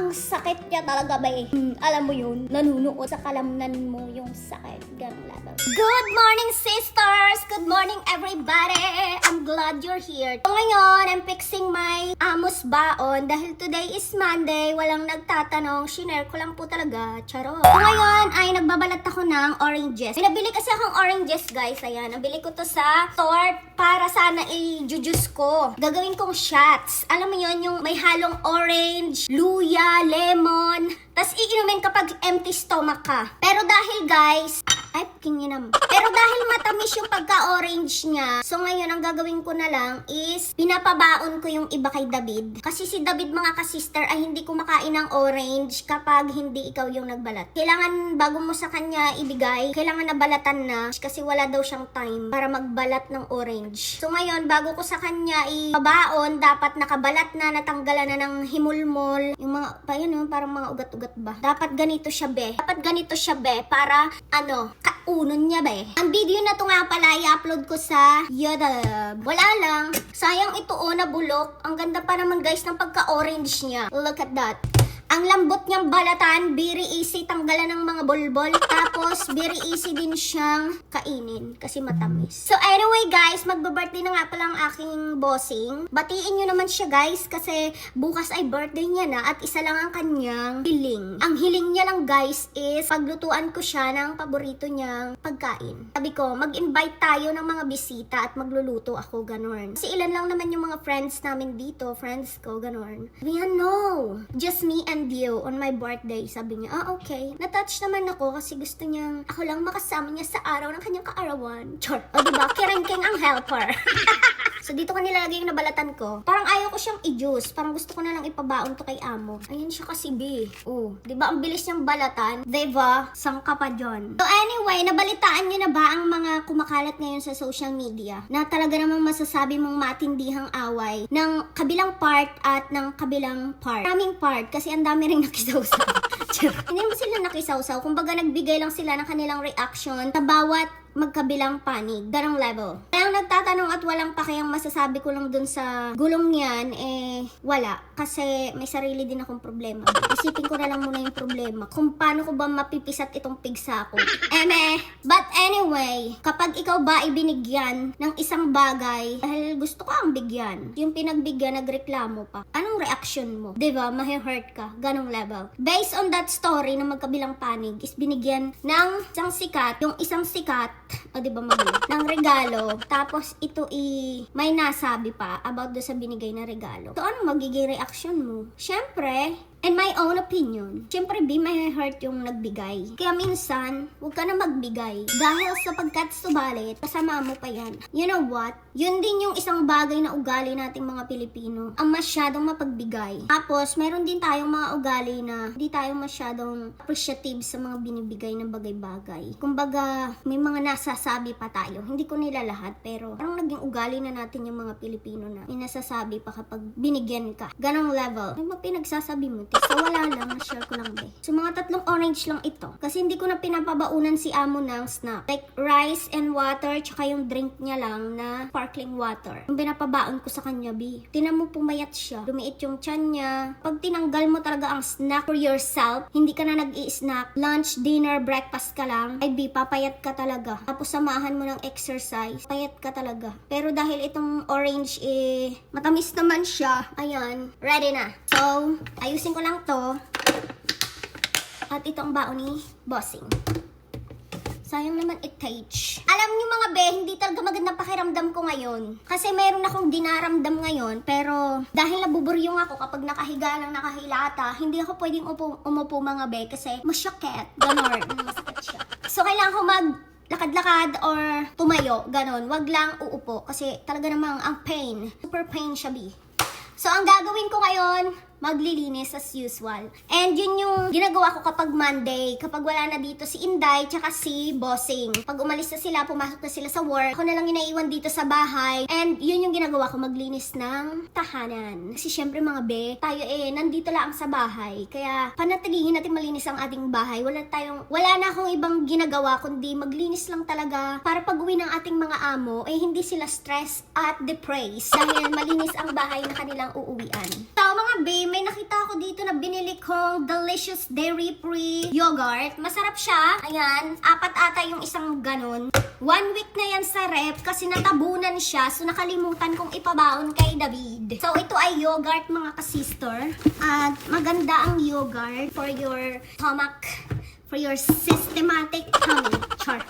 ang sakit niya talaga ba eh. Alam mo yun, nanunuot sa kalamnan mo yung sakit. Ganun level. Good morning sisters! Good morning everybody! I'm glad you're here. So ngayon, I'm fixing my amos baon dahil today is Monday. Walang nagtatanong. Shinare ko lang po talaga. Charot. So ngayon ay nagbabalat ako ng oranges. Pinabili kasi akong oranges guys. Ayan, nabili ko to sa store para sana i-juice ko. Gagawin kong shots. Alam mo yun, yung may halong orange, luya, lemon. Tapos iinumin kapag empty stomach ka. Pero dahil guys, pero dahil matamis yung pagka-orange niya, so ngayon ang gagawin ko na lang is pinapabaon ko yung iba kay David. Kasi si David mga ka-sister ay hindi kumakain ng orange kapag hindi ikaw yung nagbalat. Kailangan bago mo sa kanya ibigay, kailangan nabalatan na kasi wala daw siyang time para magbalat ng orange. So ngayon bago ko sa kanya ipabaon, dapat nakabalat na, natanggalan na ng himulmol, yung mga, parang mga ugat-ugat ba? Dapat ganito siya be. Para kaunon niya be. Ang video na to nga pala i-upload ko sa YouTube. Wala lang. Sayang ito nabulok. Ang ganda pa naman guys ng pagka-orange niya. Look at that. Ang lambot niyang balatan, very easy tanggalan ng mga bolbol. Tapos, very easy din siyang kainin kasi matamis. So anyway guys, magbe-birthday na nga pala ang aking bossing. Batiin nyo naman siya guys kasi bukas ay birthday niya na at isa lang ang kanyang hiling. Ang hiling niya lang guys is paglutuan ko siya ng paborito niyang pagkain. Sabi ko, mag-invite tayo ng mga bisita at magluluto ako, ganon. Kasi ilan lang naman yung mga friends namin dito, friends ko, ganon. Sabi niya, no, just me and you on my birthday. Sabi niya, okay. Natouch naman ako kasi gusto niyang ako lang makasama niya sa araw ng kanyang kaarawan. Char. O diba? Kirengking ang helper. So dito ko nilalagay yung nabalatan ko. Parang ayaw ko siyang i-juice. Parang gusto ko na lang ipabaon to kay amo. Ayan siya kasi B. Diba ang bilis niyang balatan? Diba? Sangka pa dyan. So anyway, nabalitaan niyo na ba ang mga kumakalat ngayon sa social media? Na talaga namang masasabi mong matindihang away ng kabilang part at ng kabilang part. Maraming part kasi ang dami ring nakisawsaw. Hindi mo sila nakisawsaw. Kumbaga nagbigay lang sila ng kanilang reaction sa bawat magkabilang panig. Ganong level. Kaya nagtatanong at walang pakayang masasabi ko lang dun sa gulong yan, wala. Kasi may sarili din akong problema. Isipin ko na lang muna yung problema. Kung paano ko ba mapipisat itong pigsa ko. But anyway, kapag ikaw ba ibinigyan ng isang bagay, dahil gusto ko ang bigyan, yung pinagbigyan, nagreklamo pa, anong reaction mo? Diba? Mahe-hurt ka. Ganong level. Based on that story na magkabilang panig, is binigyan ng isang sikat, yung isang sikat, diba ng regalo, tapos ito may nasabi pa about do sa binigay na regalo. So ano magiging reaction mo? Syempre, in my own opinion, syempre may hurt yung nagbigay. Kaya minsan, huwag ka na magbigay. Dahil sapagkat subalit, kasama mo pa yan. You know what? Yun din yung isang bagay na ugali nating mga Pilipino. Ang masyadong mapagbigay. Tapos, meron din tayong mga ugali na hindi tayo masyadong appreciative sa mga binibigay ng bagay-bagay. Kumbaga, may mga nasasabi pa tayo. Hindi ko nila lahat, pero parang naging ugali na natin yung mga Pilipino na may nasasabi pa kapag binigyan ka. Ganong level. May mga pinagsasabi mo. So wala lang, na-share ko lang be. So mga 3 orange lang ito. Kasi hindi ko na pinapabaunan si amo ng snack. Like rice and water, tsaka yung drink niya lang na sparkling water. Yung pinapabaon ko sa kanya, B. Tinan mo pumayat siya. Lumiit yung tiyan niya. Pag tinanggal mo talaga ang snack for yourself, hindi ka na nag-i-snack. Lunch, dinner, breakfast ka lang. Ay B, papayat ka talaga. Tapos samahan mo ng exercise. Payat ka talaga. Pero dahil itong orange matamis naman siya. Ayan, ready na. So, ayusin ko lang to. At ito ang baon ni Bossing. Sayang naman i-touch. Alam niyo mga be, hindi talaga magandang pakiramdam ko ngayon. Kasi meron akong dinaramdam ngayon. Pero dahil nabuburyong ako kapag nakahiga lang nakahilata, hindi ako pwedeng umupo mga be kasi masyakit. Ganon. Masakit siya. So kailangan ko lakad-lakad or tumayo. Ganon. Wag lang uupo. Kasi talaga namang ang pain. Super pain siya be. So ang gagawin ko ngayon, maglilinis as usual. And yun yung ginagawa ko kapag Monday, kapag wala na dito si Inday tsaka si Bossing. Pag umalis na sila, pumasok na sila sa work, ako na lang inaiwan dito sa bahay. And yun yung ginagawa ko, maglinis ng tahanan. Kasi syempre mga be, tayo nandito lang sa bahay. Kaya panatilihin natin malinis ang ating bahay. Wala na akong ibang ginagawa kundi maglinis lang talaga para pag uwi ng ating mga amo, hindi sila stress at depressed dahil malinis ang bahay na kanilang uuwian. So mga babe, may nakita ako dito na binili kong delicious dairy-free yogurt. Masarap siya. Ayan, 4 ata yung isang ganun. 1 week na yan sa rep kasi natabunan siya. So, nakalimutan kong ipabaon kay David. So, ito ay yogurt mga ka-sister. At maganda ang yogurt for your stomach, for your systematic tummy. Char.